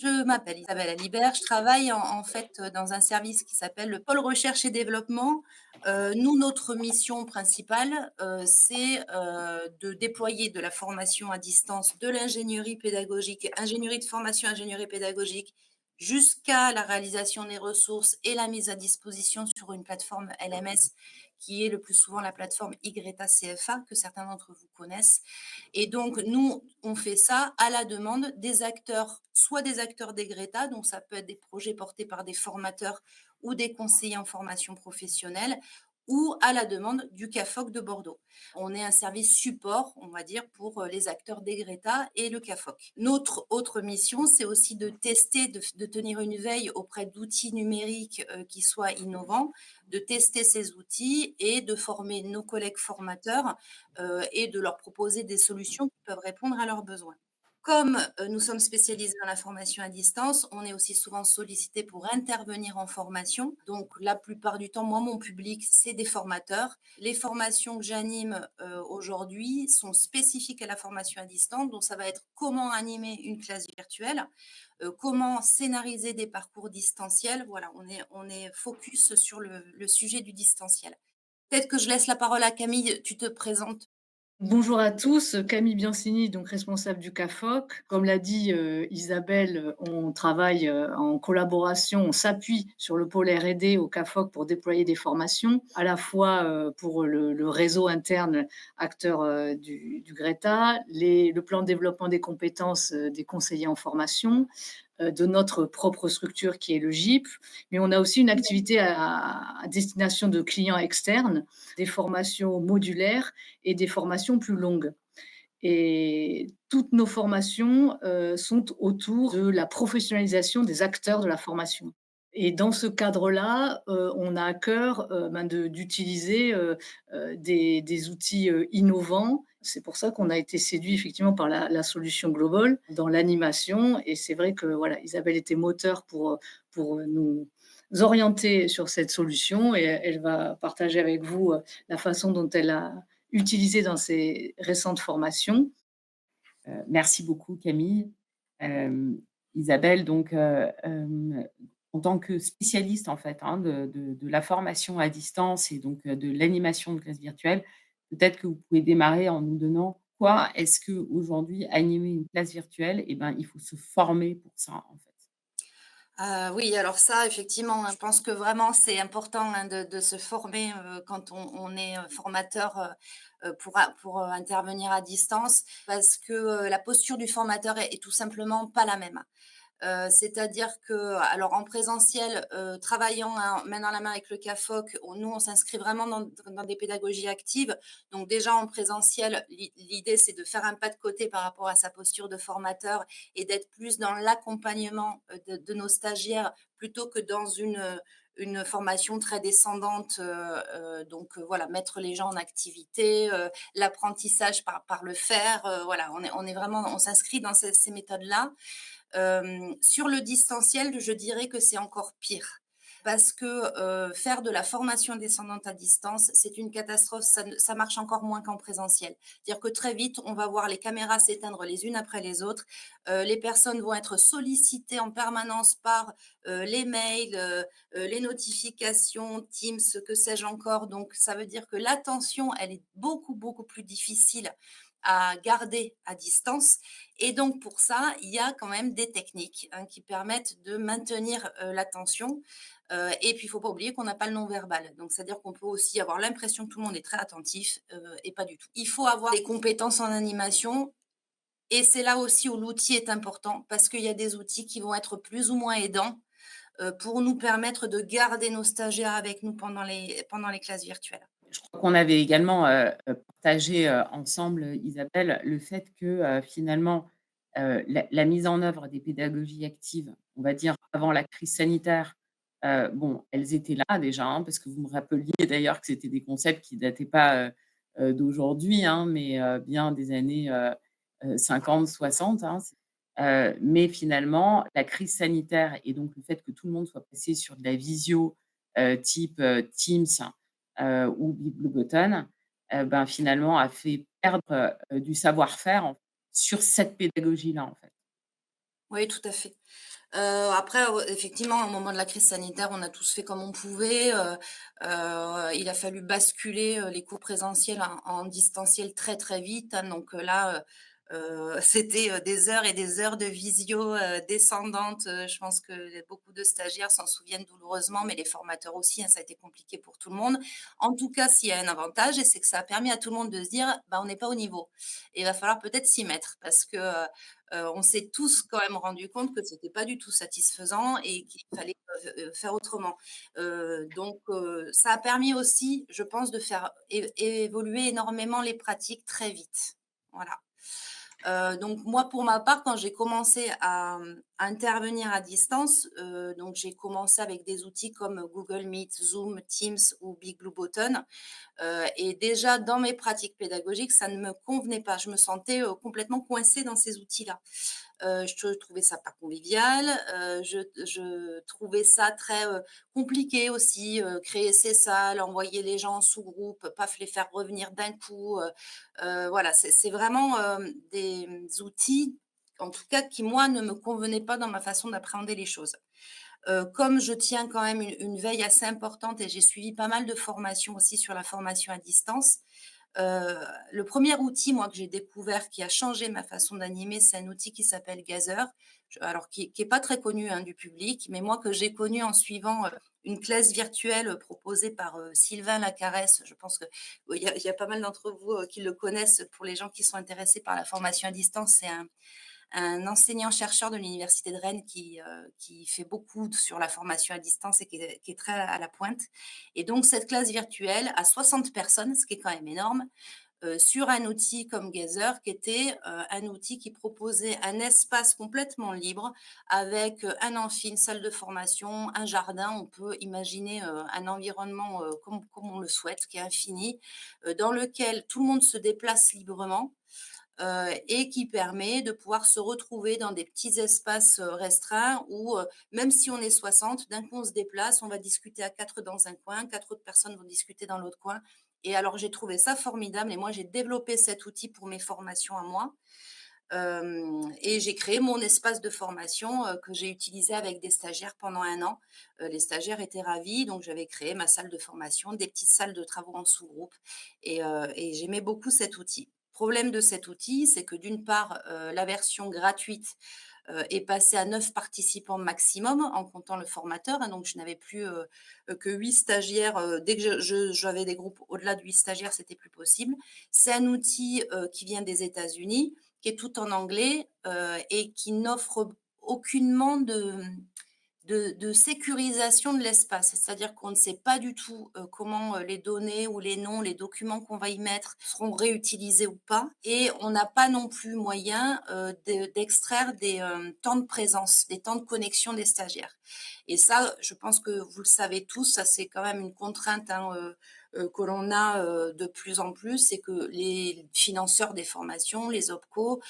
Je m'appelle Isabelle Alibert, je travaille en fait, dans un service qui s'appelle le pôle recherche et développement. Nous, notre mission principale, c'est, de déployer de la formation à distance, de l'ingénierie pédagogique, ingénierie de formation, ingénierie pédagogique, jusqu'à la réalisation des ressources et la mise à disposition sur une plateforme LMS qui est le plus souvent la plateforme YTA CFA que certains d'entre vous connaissent. Et donc, nous, on fait ça à la demande des acteurs, soit des acteurs des Greta, donc ça peut être des projets portés par des formateurs ou des conseillers en formation professionnelle, ou à la demande du CAFOC de Bordeaux. On est un service support, on va dire, pour les acteurs des Greta et le CAFOC. Notre autre mission, c'est aussi de tester, de tenir une veille auprès d'outils numériques qui soient innovants, de tester ces outils et de former nos collègues formateurs et de leur proposer des solutions qui peuvent répondre à leurs besoins. Comme nous sommes spécialisés dans la formation à distance, on est aussi souvent sollicité pour intervenir en formation. Donc, la plupart du temps, moi, mon public, c'est des formateurs. Les formations que j'anime aujourd'hui sont spécifiques à la formation à distance. Donc, ça va être comment animer une classe virtuelle, comment scénariser des parcours distanciels. Voilà, on est focus sur le sujet du distanciel. Peut-être que je laisse la parole à Camille, tu te présentes. Bonjour à tous, Camille Biancini, donc responsable du CAFOC. Comme l'a dit, Isabelle, on travaille, en collaboration, on s'appuie sur le pôle R&D au CAFOC pour déployer des formations, à la fois, pour le réseau interne acteur, du GRETA, le plan de développement des compétences, des conseillers en formation, de notre propre structure qui est le GIP, mais on a aussi une activité à destination de clients externes, des formations modulaires et des formations plus longues. Et toutes nos formations, sont autour de la professionnalisation des acteurs de la formation. Et dans ce cadre-là, on a à cœur, d'utiliser, des outils, innovants. C'est pour ça qu'on a été séduit effectivement par la solution Global dans l'animation et c'est vrai que voilà, Isabelle était moteur pour nous orienter sur cette solution et elle va partager avec vous, la façon dont elle a utilisé dans ses récentes formations. Merci beaucoup Camille. Hem, Isabelle, donc en tant que spécialiste en fait, hein, de la formation à distance et donc de l'animation de classe virtuelle, peut-être que vous pouvez démarrer en nous donnant pourquoi est-ce qu'aujourd'hui animer une classe virtuelle et ben, il faut se former pour ça en fait? Oui, alors ça, effectivement, hein, je pense que vraiment c'est important, hein, de se former, quand on est, formateur, pour intervenir à distance parce que, la posture du formateur est tout simplement pas la même. C'est-à-dire que, alors en présentiel, travaillant main dans la main avec le CAFOC, nous, on s'inscrit vraiment dans des pédagogies actives. Donc déjà en présentiel, l'idée, c'est de faire un pas de côté par rapport à sa posture de formateur et d'être plus dans l'accompagnement de nos stagiaires plutôt que dans une formation très descendante. Donc voilà, mettre les gens en activité, l'apprentissage par le faire. Voilà, on est vraiment, on s'inscrit dans ces méthodes-là. Sur le distanciel, je dirais que c'est encore pire parce que, faire de la formation descendante à distance, c'est une catastrophe, ça marche encore moins qu'en présentiel. C'est-à-dire que très vite, on va voir les caméras s'éteindre les unes après les autres, les personnes vont être sollicitées en permanence par, les mails, les notifications, Teams, que sais-je encore. Donc ça veut dire que l'attention, elle est beaucoup, beaucoup plus difficile à garder à distance et donc pour ça, il y a quand même des techniques, hein, qui permettent de maintenir, l'attention, et puis il faut pas oublier qu'on n'a pas le non-verbal. Donc c'est-à-dire qu'on peut aussi avoir l'impression que tout le monde est très attentif, et pas du tout. Il faut avoir des compétences en animation et c'est là aussi où l'outil est important parce qu'il y a des outils qui vont être plus ou moins aidants, pour nous permettre de garder nos stagiaires avec nous pendant les classes virtuelles. Je crois qu'on avait également, partagé, ensemble, Isabelle, le fait que, finalement, la mise en œuvre des pédagogies actives, on va dire avant la crise sanitaire, bon, elles étaient là déjà, hein, parce que vous me rappeliez d'ailleurs que c'était des concepts qui dataient pas, d'aujourd'hui, hein, mais bien des années, 50-60, hein. Mais finalement, la crise sanitaire et donc le fait que tout le monde soit passé sur de la visio, type, Teams, ou Biblioboton, ben, finalement a fait perdre, du savoir-faire sur cette pédagogie-là, en fait. Oui, tout à fait. Après, effectivement, au moment de la crise sanitaire, on a tous fait comme on pouvait, il a fallu basculer, les cours présentiels en distanciel très, très vite, hein, donc là, c'était, des heures et des heures de visio, descendante, je pense que beaucoup de stagiaires s'en souviennent douloureusement, mais les formateurs aussi, hein, ça a été compliqué pour tout le monde. En tout cas, s'il y a un avantage et c'est que ça a permis à tout le monde de se dire: «Bah, on n'est pas au niveau et il va falloir peut-être s'y mettre» parce que, on s'est tous quand même rendu compte que c'était pas du tout satisfaisant et qu'il fallait, faire autrement. Ça a permis aussi, je pense, de faire évoluer énormément les pratiques très vite. Voilà. Donc moi, pour ma part, quand j'ai commencé à intervenir à distance, donc j'ai commencé avec des outils comme Google Meet, Zoom, Teams ou Big Blue Button. Et déjà dans mes pratiques pédagogiques, ça ne me convenait pas. Je me sentais, complètement coincée dans ces outils-là. Je trouvais ça pas convivial, je trouvais ça très, compliqué aussi, créer ces salles, envoyer les gens en sous-groupe, paf, les faire revenir d'un coup, voilà, c'est vraiment, des outils, en tout cas qui moi ne me convenaient pas dans ma façon d'appréhender les choses. Comme je tiens quand même une veille assez importante et j'ai suivi pas mal de formations aussi sur la formation à distance, Heu, le premier outil, moi, que j'ai découvert qui a changé ma façon d'animer, c'est un outil qui s'appelle Gazer. Alors qui est pas très connu, hein, du public, mais moi que j'ai connu en suivant, une classe virtuelle, proposée par, Sylvain Lacaresse. Je pense que, oui, il y a pas mal d'entre vous, qui le connaissent. Pour les gens qui sont intéressés par la formation à distance, c'est un enseignant-chercheur de l'université de Rennes qui fait beaucoup sur la formation à distance et qui est très à la pointe. Et donc cette classe virtuelle a 60 personnes, ce qui est quand même énorme, sur un outil comme Gazer, qui était, un outil qui proposait un espace complètement libre avec, un amphi, une salle de formation, un jardin. On peut imaginer, un environnement, comme on le souhaite, qui est infini, dans lequel tout le monde se déplace librement, et qui permet de pouvoir se retrouver dans des petits espaces, restreints où, même si on est 60, d'un coup on se déplace, on va discuter à 4 dans un coin, 4 autres personnes vont discuter dans l'autre coin. Et alors j'ai trouvé ça formidable et moi j'ai développé cet outil pour mes formations à moi, et j'ai créé mon espace de formation, que j'ai utilisé avec des stagiaires pendant 1 an. Les stagiaires étaient ravis, donc j'avais créé ma salle de formation, des petites salles de travaux en sous-groupe et j'aimais beaucoup cet outil. Problème de cet outil, c'est que d'une part, la version gratuite, est passée à 9 participants maximum en comptant le formateur, hein, donc je n'avais plus, que 8 stagiaires, dès que j'avais des groupes au-delà de 8 stagiaires, c'était plus possible. C'est un outil, qui vient des États-Unis, qui est tout en anglais, et qui n'offre aucunement de sécurisation de l'espace. C'est-à-dire qu'on ne sait pas du tout, comment, les données ou les noms, les documents qu'on va y mettre seront réutilisés ou pas, et on n'a pas non plus moyen, d'extraire des, temps de présence, des temps de connexion des stagiaires. Et ça, je pense que vous le savez tous, ça c'est quand même une contrainte, hein, que l'on a, de plus en plus, c'est que les financeurs des formations, les OPCO,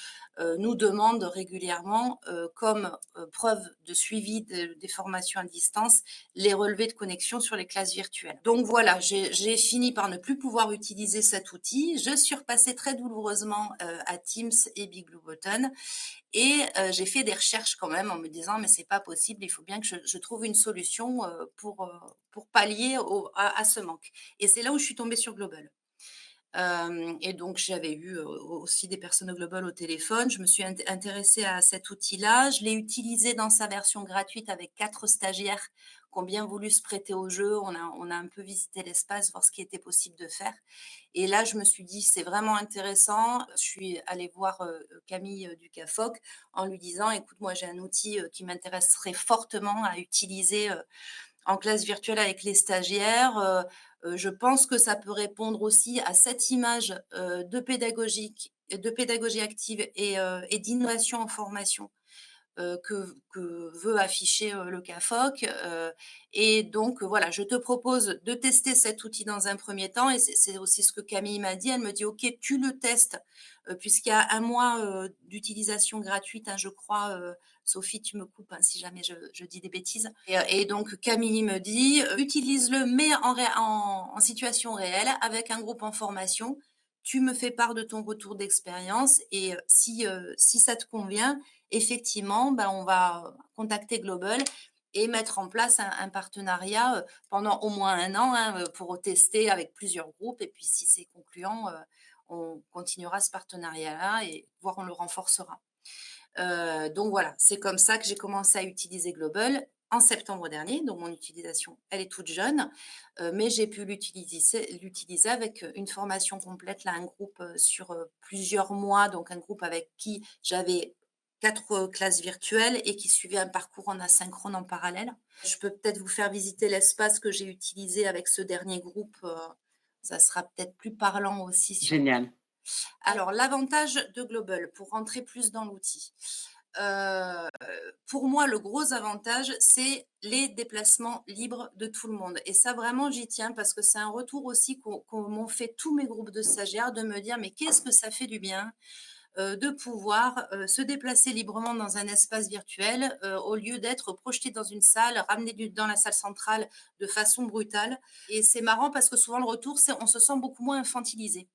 nous demandent régulièrement, comme, preuve de suivi des formations à distance, les relevés de connexion sur les classes virtuelles. Donc voilà, j'ai fini par ne plus pouvoir utiliser cet outil. Je suis repassée très douloureusement, à Teams et Big Blue Button et j'ai fait des recherches quand même en me disant: «Mais c'est pas possible, il faut bien que je trouve une solution, pour pallier à ce manque», et c'est là où je suis tombée sur Global. Et donc j'avais eu, aussi des personnes au Global au téléphone. Je me suis intéressée à cet outil-là. Je l'ai utilisé dans sa version gratuite avec 4 stagiaires qui ont bien voulu se prêter au jeu. On a un peu visité l'espace, voir ce qui était possible de faire, et là, je me suis dit: «C'est vraiment intéressant». Je suis allée voir, Camille, du CAFOC en lui disant: «Écoute, moi j'ai un outil, qui m'intéresserait fortement à utiliser, en classe virtuelle avec les stagiaires. Je pense que ça peut répondre aussi à cette image, de pédagogie active et d'innovation en formation, que veut afficher, le CAFOC, et donc voilà, je te propose de tester cet outil dans un premier temps, et c'est aussi ce que Camille m'a dit. Elle me dit: «OK, tu le testes, puisqu'il y a 1 mois, d'utilisation gratuite, hein, je crois», Sophie, tu me coupes, hein, si jamais je dis des bêtises, et donc Camille me dit: «Utilise-le, mais en situation réelle avec un groupe en formation. tu me fais part de ton retour d'expérience et si ça te convient, effectivement, ben, on va contacter Global et mettre en place un partenariat, pendant au moins 1 an, hein, pour tester avec plusieurs groupes et puis si c'est concluant, on continuera ce partenariat-là et voire on le renforcera. Donc voilà, c'est comme ça que j'ai commencé à utiliser Global en septembre dernier. Donc mon utilisation, elle est toute jeune, mais j'ai pu l'utiliser avec, une formation complète, là, un groupe, sur, plusieurs mois, donc un groupe avec qui j'avais 4 classes virtuelles et qui suivait un parcours en asynchrone en parallèle. Je peux peut-être vous faire visiter l'espace que j'ai utilisé avec ce dernier groupe, ça sera peut-être plus parlant aussi sur. Génial. Alors, l'avantage de Global, pour rentrer plus dans l'outil, heu, pour moi, le gros avantage, c'est les déplacements libres de tout le monde et ça, vraiment, j'y tiens parce que c'est un retour aussi qu'ont m'ont fait tous mes groupes de stagiaires de me dire: «Mais qu'est-ce que ça fait du bien, de pouvoir, se déplacer librement dans un espace virtuel, au lieu d'être projeté dans une salle, ramené dans la salle centrale de façon brutale» et c'est marrant parce que souvent le retour, c'est on se sent beaucoup moins infantilisé.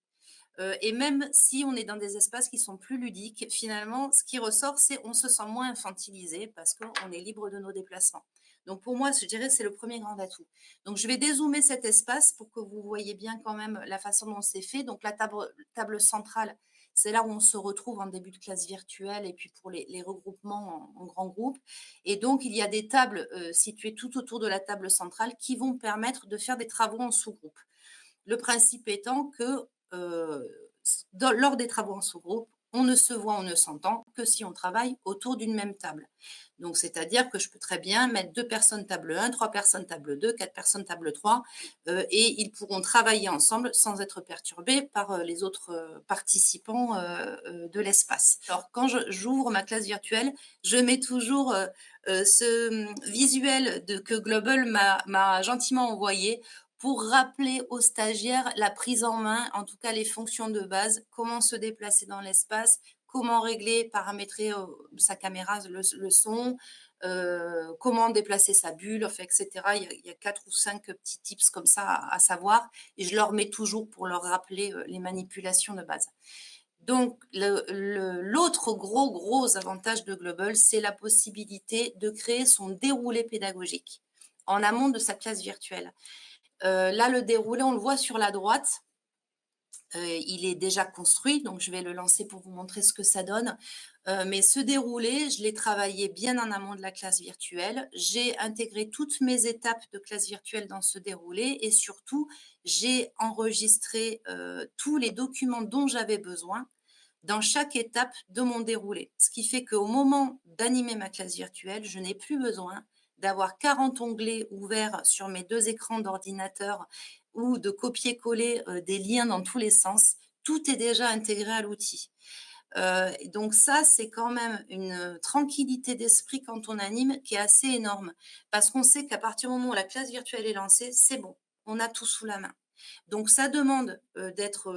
Et même si on est dans des espaces qui sont plus ludiques, finalement, ce qui ressort, c'est on se sent moins infantilisé parce qu'on est libre de nos déplacements. Donc pour moi, je dirais, c'est le premier grand atout. Donc je vais dézoomer cet espace pour que vous voyez bien quand même la façon dont c'est fait. Donc la table centrale, c'est là où on se retrouve en début de classe virtuelle et puis pour les regroupements en grands groupes. Et donc il y a des tables situées tout autour de la table centrale qui vont permettre de faire des travaux en sous-groupe. Le principe étant que, lors des travaux en sous-groupe, on ne se voit, on ne s'entend que si on travaille autour d'une même table. Donc c'est-à-dire que je peux très bien mettre 2 personnes table 1, 3 personnes table 2, 4 personnes table 3, et ils pourront travailler ensemble sans être perturbés par, les autres, participants, de l'espace. Alors quand j'ouvre ma classe virtuelle, je mets toujours, ce, visuel que Global m'a gentiment envoyé pour rappeler aux stagiaires la prise en main, en tout cas les fonctions de base, comment se déplacer dans l'espace, comment régler, paramétrer sa caméra, le son, comment déplacer sa bulle, enfin, etc. Il y a 4 ou 5 petits tips comme ça à savoir et je leur mets toujours pour leur rappeler les manipulations de base. Donc, l'autre gros avantage de Global, c'est la possibilité de créer son déroulé pédagogique en amont de sa classe virtuelle. Là, le déroulé, on le voit sur la droite. Il est déjà construit, donc je vais le lancer pour vous montrer ce que ça donne. Mais ce déroulé, je l'ai travaillé bien en amont de la classe virtuelle. J'ai intégré toutes mes étapes de classe virtuelle dans ce déroulé et surtout, j'ai enregistré, tous les documents dont j'avais besoin dans chaque étape de mon déroulé. Ce qui fait qu'au moment d'animer ma classe virtuelle, je n'ai plus besoin d'avoir 40 onglets ouverts sur mes 2 écrans d'ordinateur ou de copier-coller, des liens dans tous les sens. Tout est déjà intégré à l'outil. Donc ça, c'est quand même une tranquillité d'esprit quand on anime qui est assez énorme. Parce qu'on sait qu'à partir du moment où la classe virtuelle est lancée, c'est bon, on a tout sous la main. Donc ça demande, d'être,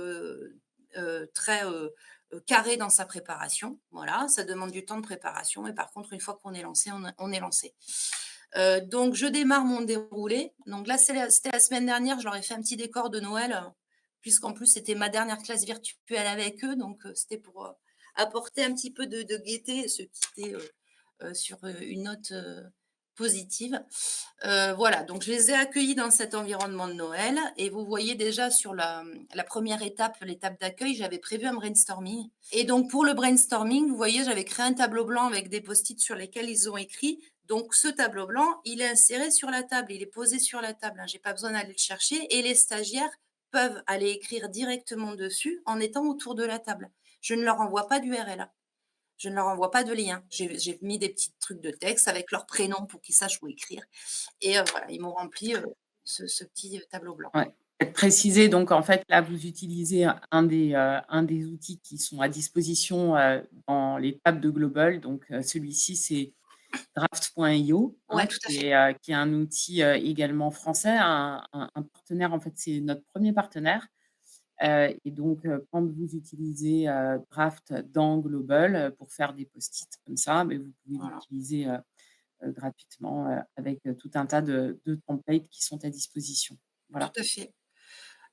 très, carré dans sa préparation. Voilà, ça demande du temps de préparation et par contre, une fois qu'on est lancé, on est lancé. Donc je démarre mon déroulé. Donc là, c'était la semaine dernière, je leur ai fait un petit décor de Noël, puisqu'en plus, c'était ma dernière classe virtuelle avec eux, donc c'était pour, apporter un petit peu de gaieté et se quitter, sur, une note, positive. Voilà, donc je les ai accueillis dans cet environnement de Noël et vous voyez déjà sur la 1re étape, l'étape d'accueil, j'avais prévu un brainstorming et donc pour le brainstorming, vous voyez, j'avais créé un tableau blanc avec des post-it sur lesquels ils ont écrit. Donc ce tableau blanc, il est inséré sur la table, il est posé sur la table, hein, j'ai pas besoin d'aller le chercher et les stagiaires peuvent aller écrire directement dessus en étant autour de la table. Je ne leur envoie pas d'URL. Je ne leur envoie pas de lien. J'ai mis des petits trucs de texte avec leur prénom pour qu'ils sachent où écrire et voilà, ils m'ont rempli, ce petit, tableau blanc. Ouais. Peut-être préciser donc en fait, là, vous utilisez un des outils qui sont à disposition, dans les tables de Global. Donc, celui-ci, c'est Draft.io, Ouais, hein, tout à fait. qui est un outil, également français, un partenaire, en fait, c'est notre premier partenaire. Et donc, quand vous utilisez, Draft dans Global, pour faire des post-it comme ça, mais vous pouvez Voilà, l'utiliser, gratuitement, avec, tout un tas de templates qui sont à disposition. tout Voilà. à fait.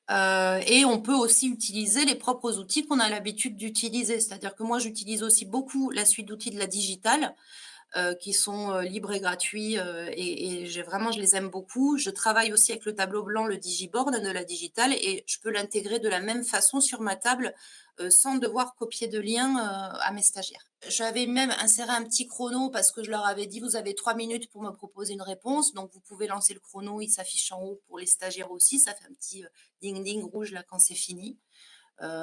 Et on peut aussi utiliser les propres outils qu'on a l'habitude d'utiliser. C'est-à-dire que moi, j'utilise aussi beaucoup la suite d'outils de la Digitale, qui sont, libres et gratuits, et j'ai vraiment je les aime beaucoup. Je travaille aussi avec le tableau blanc, le Digiboard de la Digitale et je peux l'intégrer de la même façon sur ma table, sans devoir copier de lien, à mes stagiaires. J'avais même inséré un petit chrono parce que je leur avais dit: «Vous avez 3 minutes pour me proposer une réponse, donc vous pouvez lancer le chrono, il s'affiche en haut pour les stagiaires aussi, ça fait un petit, ding ding rouge là quand c'est fini».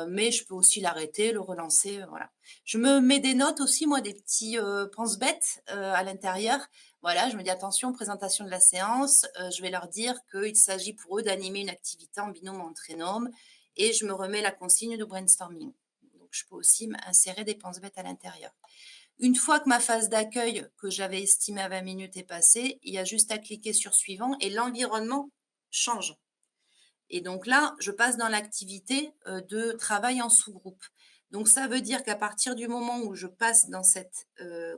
Mais je peux aussi l'arrêter, le relancer, voilà. Je me mets des notes aussi, moi, des petits, pense-bêtes, à l'intérieur. Voilà, je me dis: «Attention, présentation de la séance», je vais leur dire qu'il s'agit pour eux d'animer une activité en binôme ou en trinôme et je me remets la consigne de brainstorming. Donc je peux aussi insérer des pense-bêtes à l'intérieur. Une fois que ma phase d'accueil, que j'avais estimée à 20 minutes, est passée, il y a juste à cliquer sur suivant et l'environnement change. Et donc là, je passe dans l'activité, de travail en sous-groupe. Donc ça veut dire qu'à partir du moment où je passe dans cette,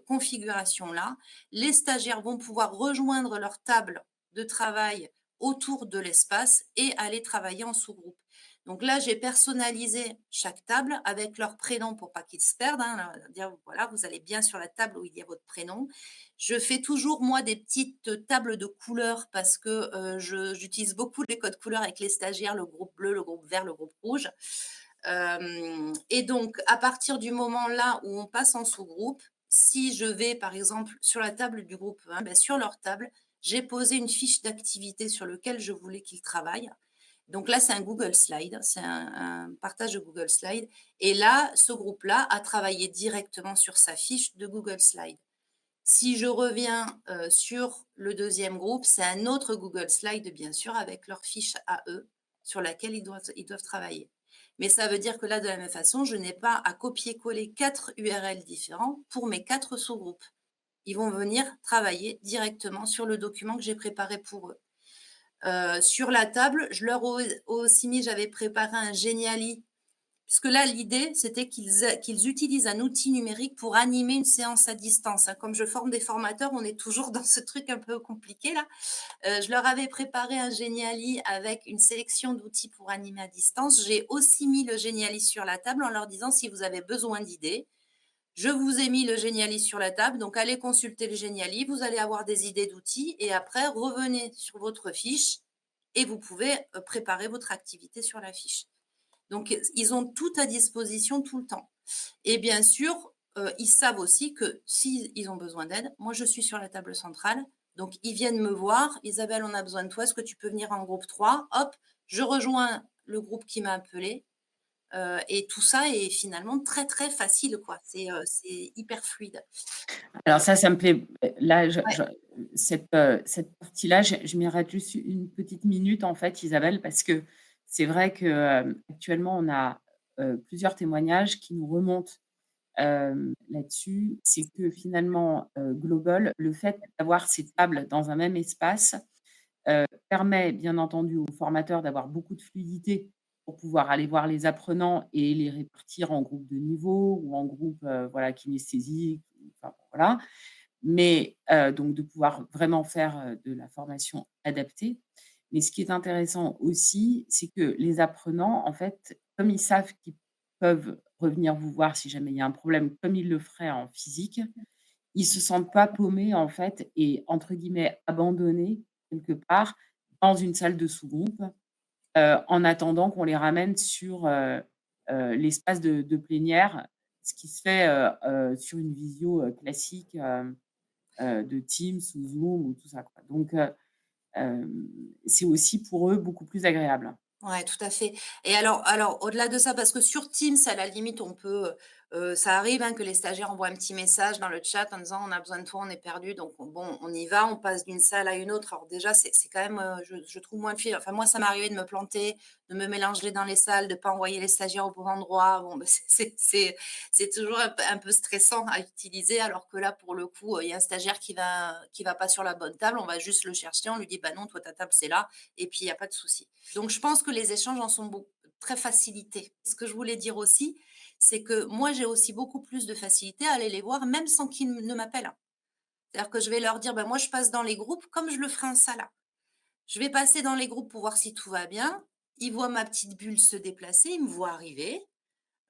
configuration-là, les stagiaires vont pouvoir rejoindre leur table de travail autour de l'espace et aller travailler en sous-groupe. Donc là, j'ai personnalisé chaque table avec leur prénom pour pas qu'ils se perdent, hein, dire: «Voilà, vous allez bien sur la table où il y a votre prénom». Je fais toujours moi des petites tables de couleurs parce que, j'utilise beaucoup les codes couleurs avec les stagiaires, le groupe bleu, le groupe vert, le groupe rouge. Et donc à partir du moment là où on passe en sous-groupe, si je vais par exemple sur la table du groupe 1, bah, sur leur table, j'ai posé une fiche d'activité sur lequel je voulais qu'ils travaillent. Donc là, c'est un Google Slide, c'est un partage de Google Slide et là, ce groupe-là a travaillé directement sur sa fiche de Google Slide. Si je reviens, sur le deuxième groupe, c'est un autre Google Slide, bien sûr, avec leur fiche à eux, sur laquelle ils doivent travailler. Mais ça veut dire que là, de la même façon, je n'ai pas à copier-coller 4 URL différents pour mes 4 sous-groupes. Ils vont venir travailler directement sur le document que j'ai préparé pour eux. Sur la table, je leur ai aussi mis j'avais préparé un Genially. Puisque là, l'idée, c'était qu'ils utilisent un outil numérique pour animer une séance à distance, hein. Comme je forme des formateurs, on est toujours dans ce truc un peu compliqué là. Je leur avais préparé un Genially avec une sélection d'outils pour animer à distance. J'ai aussi mis le Genially sur la table en leur disant: «Si vous avez besoin d'idées, je vous ai mis le Genially sur la table, donc allez consulter le Genially, vous allez avoir des idées d'outils et après revenez sur votre fiche et vous pouvez, préparer votre activité sur la fiche». Donc, ils ont tout à disposition tout le temps. Et bien sûr, ils savent aussi que s'ils ont besoin d'aide, moi, je suis sur la table centrale. Donc, ils viennent me voir: «Isabelle, on a besoin de toi. Est-ce que tu peux venir en groupe 3 ? Hop, je rejoins le groupe qui m'a appelé, et tout ça est finalement très, très facile, quoi. C'est hyper fluide. Alors ça me plaît, là, Ouais. cette partie-là, je m'y arrête juste une petite minute, en fait, Isabelle, parce que c'est vrai que, actuellement, on a, plusieurs témoignages qui nous remontent, là-dessus. C'est que finalement, global, le fait d'avoir ces tables dans un même espace, permet bien entendu aux formateurs d'avoir beaucoup de fluidité pour pouvoir aller voir les apprenants et les répartir en groupes de niveau ou en groupe, voilà, kinesthésique, enfin, voilà. Mais donc de pouvoir vraiment faire, de la formation adaptée. Mais ce qui est intéressant aussi, c'est que les apprenants, en fait, comme ils savent qu'ils peuvent revenir vous voir si jamais il y a un problème, comme ils le feraient en physique, ils se sentent pas paumés, en fait et entre guillemets «abandonnés» quelque part dans une salle de sous-groupe, en attendant qu'on les ramène sur, l'espace de plénière, ce qui se fait, sur une visio, classique, de Teams ou Zoom ou tout ça, quoi. Donc c'est aussi pour eux beaucoup plus agréable. Ouais, tout à fait. Et alors au-delà de ça, parce que sur Teams, à la limite, on peut, ça arrive, hein, que les stagiaires envoient un petit message dans le chat en disant: «On a besoin de toi, on est perdu», donc bon, on y va, on passe d'une salle à une autre. Alors déjà, c'est quand même, je trouve moins fluide. Enfin moi, ça m'est arrivé de me planter, de me mélanger dans les salles, de pas envoyer les stagiaires au bon endroit. Bon, bah, c'est toujours un peu stressant à utiliser, alors que là, pour le coup, il y a un stagiaire qui va pas sur la bonne table, on va juste le chercher, on lui dit: «Bah non, toi ta table c'est là», et puis il y a pas de souci. Donc je pense que les échanges en sont très facilités. Ce que je voulais dire aussi, c'est que moi, j'ai aussi beaucoup plus de facilité à aller les voir, même sans qu'ils ne m'appellent. C'est-à-dire que je vais leur dire: «Ben, moi, je passe dans les groupes comme je le ferais en salle. Je vais passer dans les groupes pour voir si tout va bien il voit ma petite bulle se déplacer, il me voit arriver.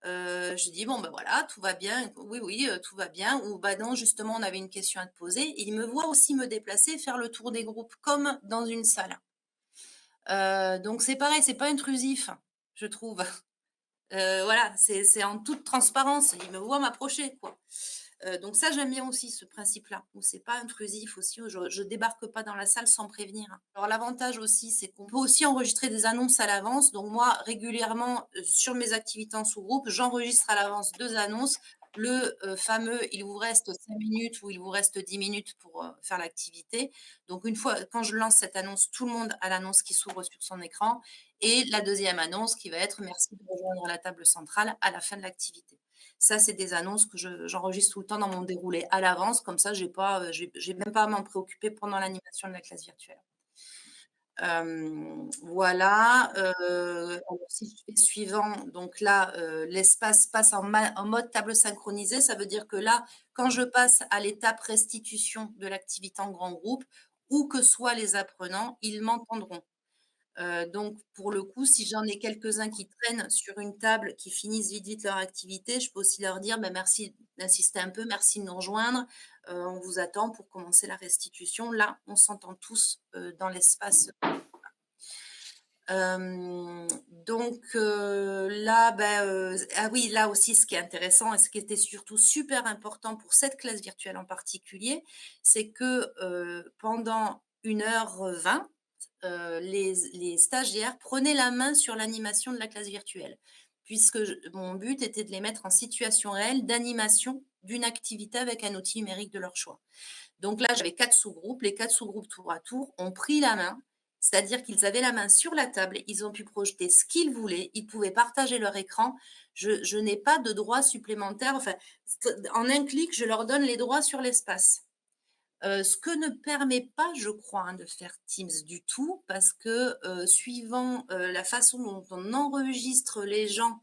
Je dis: «Bon, ben, voilà, tout va bien». «Oui, oui, tout va bien» ou «Bah, non, justement, on avait une question à te poser». Et il me voit aussi me déplacer et faire le tour des groupes comme dans une salle. Donc c'est pareil, c'est pas intrusif, je trouve. Voilà, c'est en toute transparence. Il me voit m'approcher, quoi. Donc ça, j'aime bien aussi ce principe-là, où c'est pas intrusif aussi, où je débarque pas dans la salle sans prévenir. Alors l'avantage aussi, c'est qu'on peut aussi enregistrer des annonces à l'avance. Donc moi, régulièrement, sur mes activités en sous-groupe, j'enregistre à l'avance 2 annonces. Le, fameux: «Il vous reste 5 minutes» ou «Il vous reste 10 minutes pour, faire l'activité». Donc une fois quand je lance cette annonce, tout le monde a l'annonce qui s'ouvre sur son écran et la deuxième annonce qui va être: «Merci de rejoindre la table centrale» à la fin de l'activité. Ça, c'est des annonces que j'enregistre tout le temps dans mon déroulé à l'avance, comme ça j'ai pas, j'ai même pas à m'en préoccuper pendant l'animation de la classe virtuelle. Voilà, alors si je fais suivant, donc là, l'espace passe en mode table synchronisée. Ça veut dire que là, quand je passe à l'étape restitution de l'activité en grand groupe, où que soient les apprenants, ils m'entendront. Donc pour le coup, si j'en ai quelques-uns qui traînent sur une table, qui finissent vite, vite leur activité, je peux aussi leur dire: «Bah, merci d'insister un peu, merci de nous rejoindre, on vous attend pour commencer la restitution». Là, on s'entend tous, dans l'espace. Donc là, bah, ah oui, là aussi, ce qui est intéressant et ce qui était surtout super important pour cette classe virtuelle en particulier, c'est que, pendant 1h20, les stagiaires prenaient la main sur l'animation de la classe virtuelle. Puisque mon but était de les mettre en situation réelle d'animation d'une activité avec un outil numérique de leur choix. Donc là, j'avais 4 sous-groupes. Les 4 sous-groupes tour à tour ont pris la main, c'est-à-dire qu'ils avaient la main sur la table, ils ont pu projeter ce qu'ils voulaient, ils pouvaient partager leur écran. Je n'ai pas de droits supplémentaires, enfin, en un clic, je leur donne les droits sur l'espace. Ce que ne permet pas, je crois, hein, de faire Teams du tout parce que, suivant, la façon dont on enregistre les gens,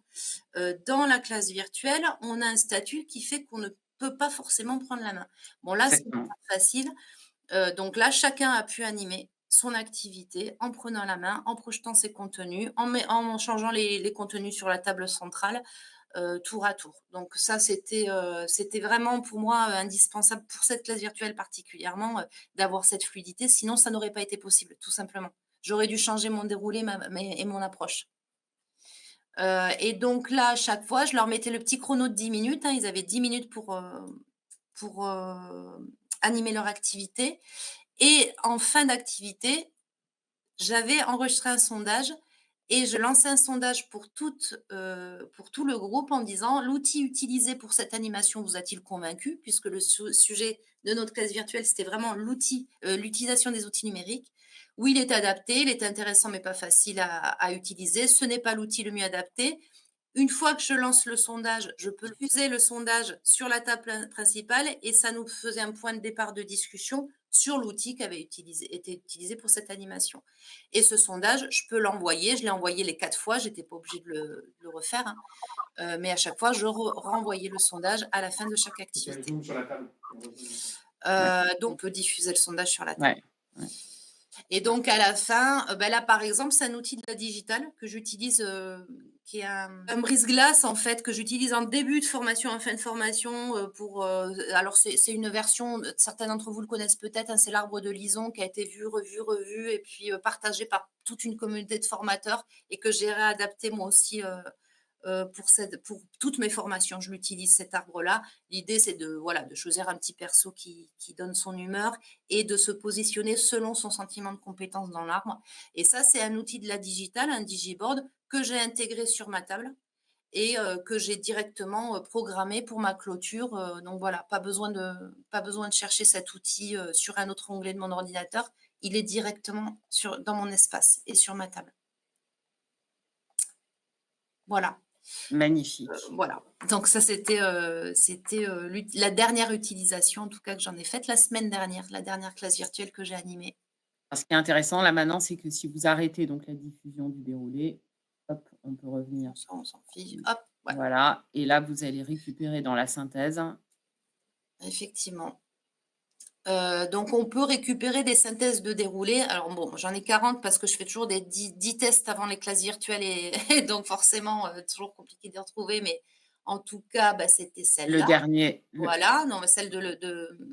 dans la classe virtuelle, on a un statut qui fait qu'on ne peut pas forcément prendre la main. Bon là, c'est Exactement. facile. Donc là, chacun a pu animer son activité en prenant la main, en projetant ses contenus, en changeant les contenus sur la table centrale, tour à tour. Donc ça, c'était vraiment pour moi, indispensable pour cette classe virtuelle particulièrement, d'avoir cette fluidité. Sinon, ça n'aurait pas été possible, tout simplement. J'aurais dû changer mon déroulé et mon approche. Et donc là, à chaque fois, je leur mettais le petit chrono de 10 minutes, hein. Ils avaient 10 minutes pour, animer leur activité et en fin d'activité, j'avais enregistré un sondage et je lançais un sondage pour tout le groupe en disant: «L'outil utilisé pour cette animation vous a-t-il convaincu?» puisque le sujet de notre classe virtuelle, c'était vraiment l'utilisation des outils numériques. Oui, il est adapté, il est intéressant mais pas facile à utiliser. Ce n'est pas l'outil le mieux adapté. Une fois que je lance le sondage, je peux diffuser le sondage sur la table principale et ça nous faisait un point de départ de discussion sur l'outil qui avait été utilisé pour cette animation. Et ce sondage, je peux l'envoyer. Je l'ai envoyé les 4 fois, j'étais pas obligée de le refaire, hein, mais à chaque fois, je renvoyais le sondage à la fin de chaque activité. Ouais, Donc on peut diffuser le sondage sur la table. ouais, ouais. Et donc à la fin, bah, là, par exemple, c'est un outil de la digitale que j'utilise, qui est un brise-glace, en fait, que j'utilise en début de formation, en fin de formation, alors c'est une version, certains d'entre vous le connaissent peut-être, hein, c'est l'arbre de Lison qui a été vu, revu, revu et puis, partagé par toute une communauté de formateurs et que j'ai réadapté moi aussi, pour toutes mes formations, je l'utilise cet arbre-là. L'idée, c'est de, voilà, de choisir un petit perso qui donne son humeur et de se positionner selon son sentiment de compétence dans l'arbre. Et ça, c'est un outil de la digitale, un digiboard que j'ai intégré sur ma table et que j'ai directement programmé pour ma clôture. Donc voilà, pas besoin de chercher cet outil sur un autre onglet de mon ordinateur. Il est directement dans mon espace et sur ma table. Voilà. Magnifique. Voilà. Donc ça, c'était, la dernière utilisation, en tout cas, que j'en ai faite la semaine dernière, la dernière classe virtuelle que j'ai animée. Alors ce qui est intéressant là maintenant, c'est que si vous arrêtez donc la diffusion du déroulé, hop, on peut revenir. On s'en fiche. Hop, voilà, Voilà, et là vous allez récupérer dans la synthèse. effectivement. Donc on peut récupérer des synthèses de déroulés. Alors bon, j'en ai 40 parce que je fais toujours des 10 tests avant les classes virtuelles et et donc forcément, toujours compliqué de les retrouver, mais en tout cas, bah, c'était Le celle-là. dernier, Voilà, non, mais celle de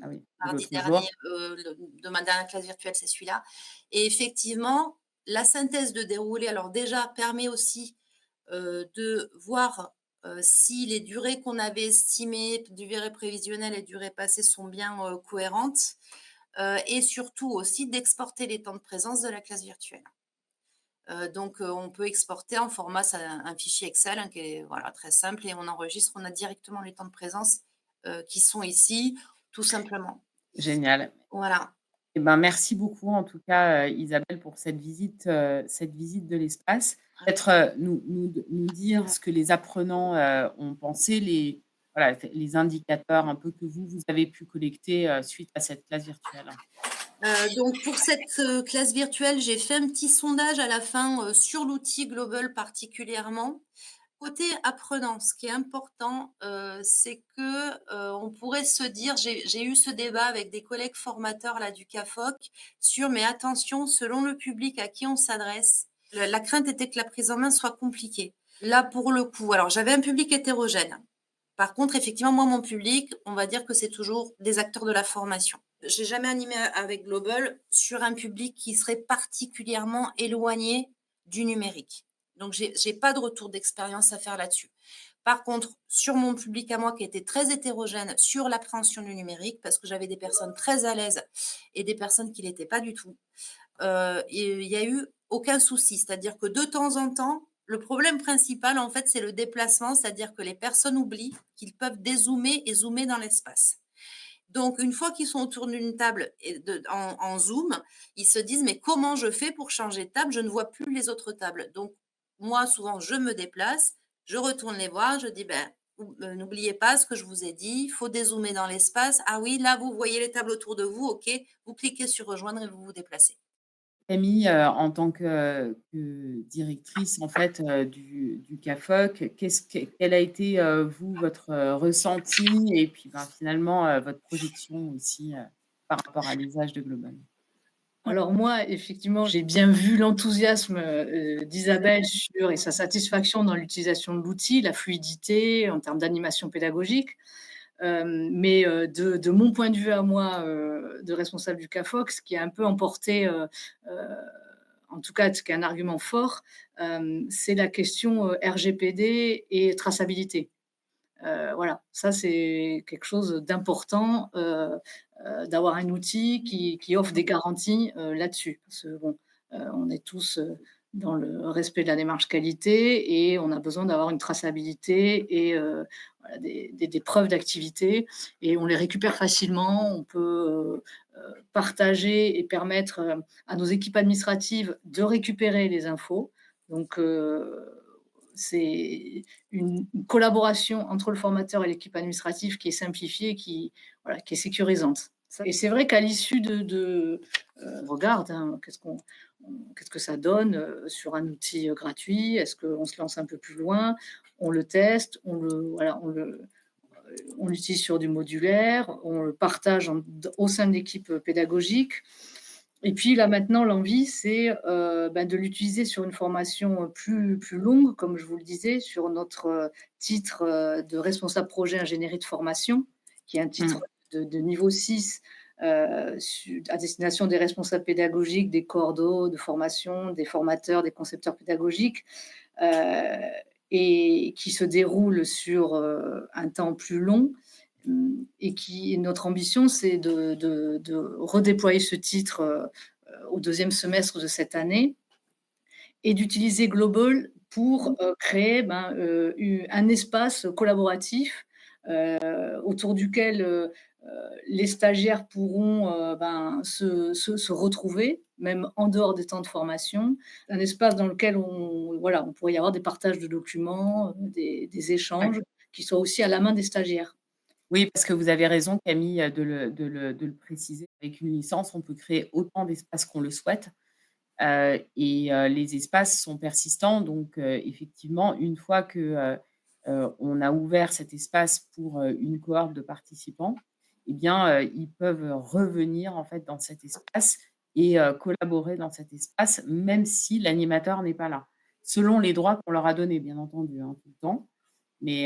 ah oui, de mardi l'autre dernier, jour. de ma dernière classe virtuelle, c'est celui-là et effectivement, la synthèse de déroulé, alors déjà, permet aussi, de voir, si les durées qu'on avait estimées, durées prévisionnelles et durées passées sont bien, cohérentes, et surtout aussi d'exporter les temps de présence de la classe virtuelle. Donc, on peut exporter en format ça un fichier Excel, hein, qui est voilà très simple et on enregistre, on a directement les temps de présence, qui sont ici, tout simplement. Génial. Voilà. Eh ben, merci beaucoup en tout cas, Isabelle, pour cette visite de l'espace. Peut-être, nous dire ce que les apprenants, ont pensé, voilà, les indicateurs un peu que vous avez pu collecter, suite à cette classe virtuelle. Donc pour cette, classe virtuelle, j'ai fait un petit sondage à la fin, sur l'outil Global particulièrement. Côté apprenant, ce qui est important, c'est que, on pourrait se dire j'ai eu ce débat avec des collègues formateurs là du CAFOC sur mais attention, selon le public à qui on s'adresse, la crainte était que la prise en main soit compliquée. Là, pour le coup, alors j'avais un public hétérogène. Par contre, effectivement, moi, mon public, on va dire que c'est toujours des acteurs de la formation. J'ai jamais animé avec Global sur un public qui serait particulièrement éloigné du numérique. Donc, j'ai pas de retour d'expérience à faire là-dessus. Par contre, sur mon public à moi qui était très hétérogène sur l'appréhension du numérique, parce que j'avais des personnes très à l'aise et des personnes qui l'étaient pas du tout, et il y a eu aucun souci. C'est-à-dire que de temps en temps, le problème principal, en fait, c'est le déplacement, c'est-à-dire que les personnes oublient qu'ils peuvent dézoomer et zoomer dans l'espace. Donc, une fois qu'ils sont autour d'une table et en Zoom, ils se disent, mais comment je fais pour changer de table? Je ne vois plus les autres tables. Donc, moi, souvent, je me déplace, je retourne les voir, je dis, ben, n'oubliez pas ce que je vous ai dit, il faut dézoomer dans l'espace. Ah oui, là, vous voyez les tables autour de vous, ok, vous cliquez sur rejoindre et vous vous déplacez. Camille, en tant que directrice en fait, du CAFOC, quel a été, vous, votre, ressenti et puis, ben, finalement, votre projection aussi, par rapport à l'usage de Global? Alors moi, effectivement, j'ai bien vu l'enthousiasme, d'Isabelle sur et sa satisfaction dans l'utilisation de l'outil, la fluidité en termes d'animation pédagogique. Mais de mon point de vue à moi, de responsable du CAFOC, ce qui a un peu emporté, en tout cas, ce qui est un argument fort, c'est la question, RGPD et traçabilité. Voilà, ça c'est quelque chose d'important, d'avoir un outil qui offre des garanties, là-dessus. Parce que bon, on est tous, dans le respect de la démarche qualité et on a besoin d'avoir une traçabilité et voilà des preuves d'activité et on les récupère facilement. On peut, partager et permettre, à nos équipes administratives de récupérer les infos. Donc c'est une collaboration entre le formateur et l'équipe administrative qui est simplifiée, qui, voilà, qui est sécurisante. Et c'est vrai qu'à l'issue on regarde, hein, qu'est-ce que ça donne sur un outil gratuit. Est-ce qu'on se lance un peu plus loin? On le teste, voilà, on l'utilise sur du modulaire, on le partage au sein de l'équipe pédagogique. Et puis là, maintenant, l'envie, c'est, de l'utiliser sur une formation, plus longue, comme je vous le disais, sur notre, titre, de responsable projet ingénierie de formation, qui est un titre Mmh. de niveau 6, à destination des responsables pédagogiques, des coordos de formation, des formateurs, des concepteurs pédagogiques, heu et qui se déroule sur, un temps plus long. Et qui notre ambition, c'est de redéployer ce titre, au deuxième semestre de cette année et d'utiliser Global pour, créer, un espace collaboratif, autour duquel, les stagiaires pourront, se retrouver, même en dehors des temps de formation. Un espace dans lequel on pourrait y avoir des partages de documents, des Ouais. échanges qui soient aussi à la main des stagiaires. Oui, parce que vous avez raison Camille, de le préciser. Avec une licence, on peut créer autant d'espaces qu'on le souhaite, les espaces sont persistants donc effectivement, une fois que, on a ouvert cet espace pour, une cohorte de participants eh bien, ils peuvent revenir en fait dans cet espace et collaborer dans cet espace, même si l'animateur n'est pas là. Selon les droits qu'on leur a donnés, bien entendu, hein, tout le temps. Mais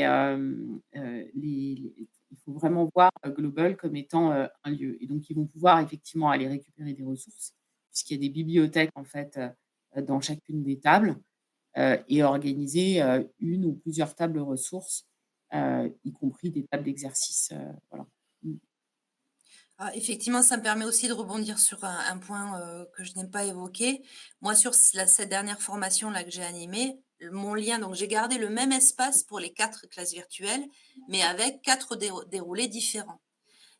il faut vraiment voir, Global comme étant, un lieu et donc ils vont pouvoir effectivement aller récupérer des ressources, puisqu'il y a des bibliothèques en fait, dans chacune des tables, et organiser, 1 ou plusieurs tables ressources, y compris des tables d'exercice, voilà. Mmh. Ah, effectivement, ça me permet aussi de rebondir sur un point, que je n'ai pas évoqué. Moi, sur cette dernière formation-là que j'ai animée, mon lien donc j'ai gardé le même espace pour les 4 classes virtuelles, mais avec 4 déroulés différents.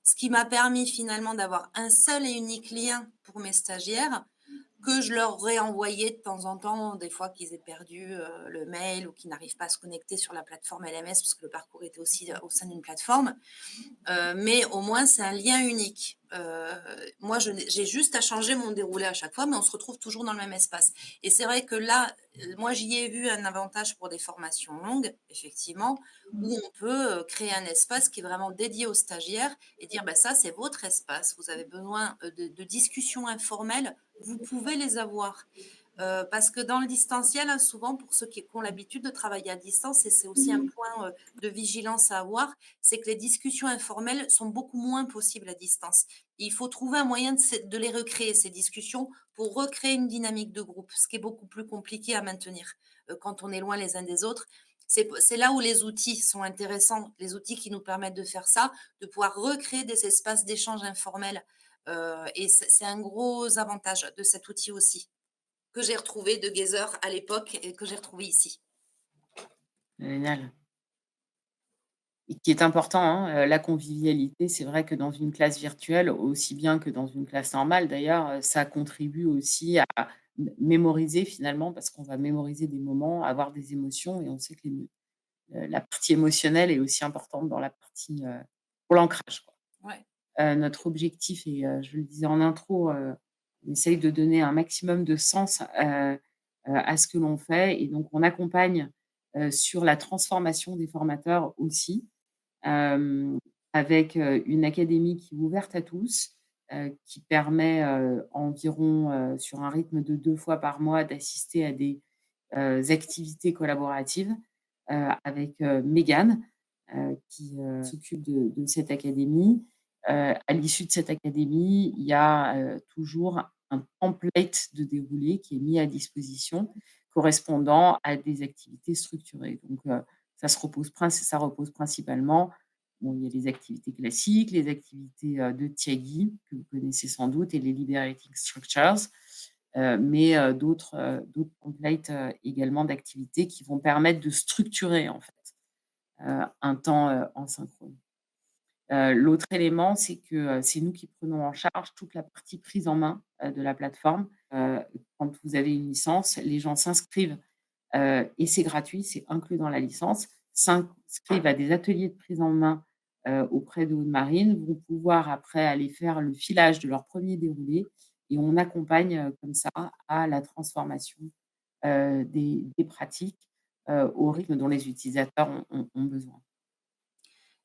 Ce qui m'a permis finalement d'avoir un seul et unique lien pour mes stagiaires, que je leur réenvoyais de temps en temps, des fois qu'ils aient perdu, le mail ou qu'ils n'arrivent pas à se connecter sur la plateforme LMS, parce que le parcours était aussi, au sein d'une plateforme. Mais au moins, c'est un lien unique. Moi, j'ai juste à changer mon déroulé à chaque fois, mais on se retrouve toujours dans le même espace. Et c'est vrai que là, moi, j'y ai vu un avantage pour des formations longues, effectivement, où on peut créer un espace qui est vraiment dédié aux stagiaires et dire, bah, ça, c'est votre espace. Vous avez besoin de discussions informelles, vous pouvez les avoir. Parce que dans le distanciel, hein, souvent pour ceux qui ont l'habitude de travailler à distance, et c'est aussi un point, de vigilance à avoir, c'est que les discussions informelles sont beaucoup moins possibles à distance. Il faut trouver un moyen de les recréer, ces discussions, pour recréer une dynamique de groupe, ce qui est beaucoup plus compliqué à maintenir, quand on est loin les uns des autres. C'est là où les outils sont intéressants, les outils qui nous permettent de faire ça, de pouvoir recréer des espaces d'échange informels, et c'est un gros avantage de cet outil aussi que j'ai retrouvé de Geyser à l'époque et que j'ai retrouvé ici. Génial et qui est important, hein, la convivialité. C'est vrai que dans une classe virtuelle, aussi bien que dans une classe normale d'ailleurs, ça contribue aussi à mémoriser finalement, parce qu'on va mémoriser des moments, avoir des émotions et on sait que la partie émotionnelle est aussi importante dans la partie, pour l'ancrage, quoi. Ouais. Notre objectif et je le disais en intro, on essaye de donner un maximum de sens, à ce que l'on fait et donc on accompagne, sur la transformation des formateurs aussi, hem, avec, une académie qui est ouverte à tous, qui permet, environ, sur un rythme de 2 fois par mois d'assister à des, activités collaboratives, avec, Mégane, qui, s'occupe de cette académie. À l'issue de cette académie, il y a, toujours un template de déroulé qui est mis à disposition, correspondant à des activités structurées. Donc, ça repose principalement bon, il y a les activités classiques, les activités, de Tiagui, que vous connaissez sans doute et les liberating structures, mais d'autres templates, également d'activités qui vont permettre de structurer, en fait, un temps, en synchrone. L'autre élément, c'est que, c'est nous qui prenons en charge toute la partie prise en main, de la plateforme. Quand vous avez une licence, les gens s'inscrivent, et c'est gratuit, c'est inclus dans la licence, s'inscrivent à des ateliers de prise en main, auprès de Aude-Marine, vont pouvoir après aller faire le filage de leur premier déroulé et on accompagne, comme ça à la transformation, des pratiques, au rythme dont les utilisateurs ont besoin.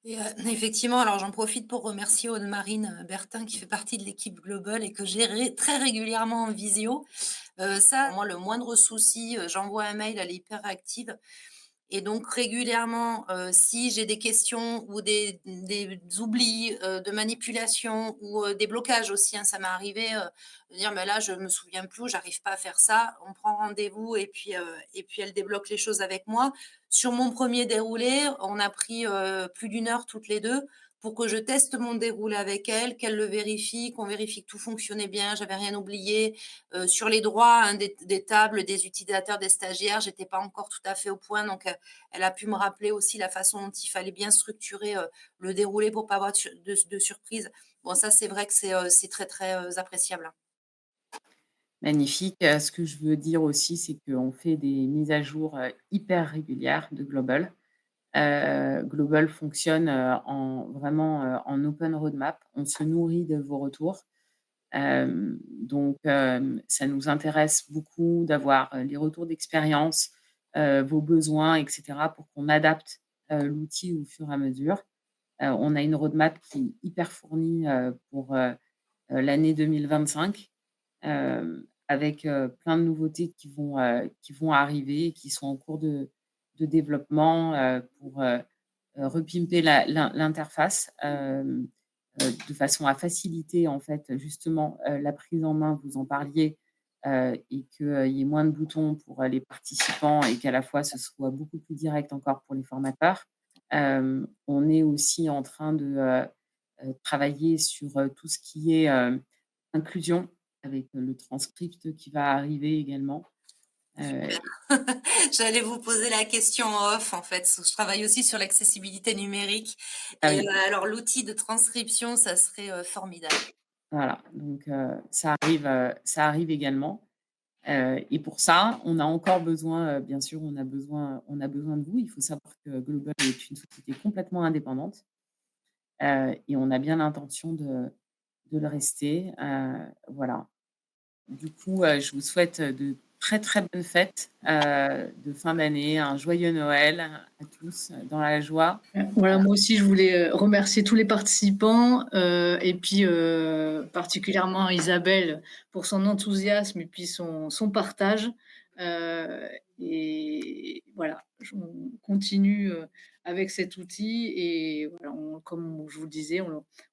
Et effectivement, alors j'en profite pour remercier Aude-Marine, Bertin qui fait partie de l'équipe Global et que j'ai très régulièrement en visio. Ça, moi, le moindre souci, j'envoie un mail, elle est hyper réactive. Et donc régulièrement, si j'ai des questions ou des oublis, de manipulation ou, des blocages aussi, hein, ça m'est arrivé, de dire: «Mais là, je me souviens plus ou j'arrive pas à faire ça». On prend rendez-vous et puis elle débloque les choses avec moi. Sur mon premier déroulé, on a pris, plus d'une heure toutes les 2 pour que je teste mon déroulé avec elle, qu'elle le vérifie, qu'on vérifie que tout fonctionnait bien, j'avais rien oublié. Sur les droits, hein, des tables, des utilisateurs, des stagiaires, j'étais pas encore tout à fait au point donc elle a pu me rappeler aussi la façon dont il fallait bien structurer, le déroulé pour pas avoir de surprise. Bon ça, c'est vrai que c'est très, très, appréciable, hein. Magnifique. Ce que je veux dire aussi, c'est qu'on fait des mises à jour, hyper régulières de Global. Global fonctionne, en open roadmap. On se nourrit de vos retours. Donc ça nous intéresse beaucoup d'avoir, les retours d'expérience, vos besoins et cetera pour qu'on adapte, l'outil au fur et à mesure. On a une roadmap qui est hyper fournie, pour, l'année 2025, avec, plein de nouveautés qui vont arriver et qui sont en cours de développement, pour, repimper l'interface, de façon à faciliter en fait justement, la prise en main, vous en parliez, et qu'il y ait moins de boutons pour, les participants et qu'à la fois ce soit beaucoup plus direct encore pour les formateurs. On est aussi en train de, travailler sur, tout ce qui est, inclusion avec, le transcript qui va arriver également. Heu Super. J'allais vous poser la question en off, en fait. Je travaille aussi sur l'accessibilité numérique ah et oui, alors l'outil de transcription, ça serait, formidable. voilà, donc ça arrive également. Et pour ça, on a encore besoin, bien sûr, on a besoin de vous. Il faut savoir que Global est une société complètement indépendante, et on a bien l'intention de le rester, voilà. Du coup, je vous souhaite, de très, très bonnes fêtes, de fin d'année, un joyeux Noël à tous, dans la joie. Voilà, moi aussi, je voulais remercier tous les participants et puis particulièrement Isabelle pour son enthousiasme et puis son partage. Euh, et voilà, on continue avec cet outil et voilà, comme je vous le disais,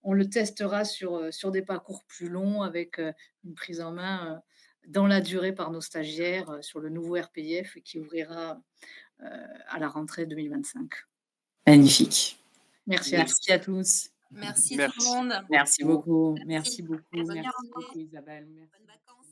on le testera sur des parcours plus longs avec une prise en main dans la durée par nos stagiaires sur le nouveau RPIF qui ouvrira à la rentrée 2025. Magnifique. Merci à tous. Merci à tous. Merci tout le Merci monde. Merci beaucoup. beaucoup. Merci. Merci beaucoup. Bonne Merci beaucoup journée. Isabelle. Merci Bonnes beaucoup. vacances.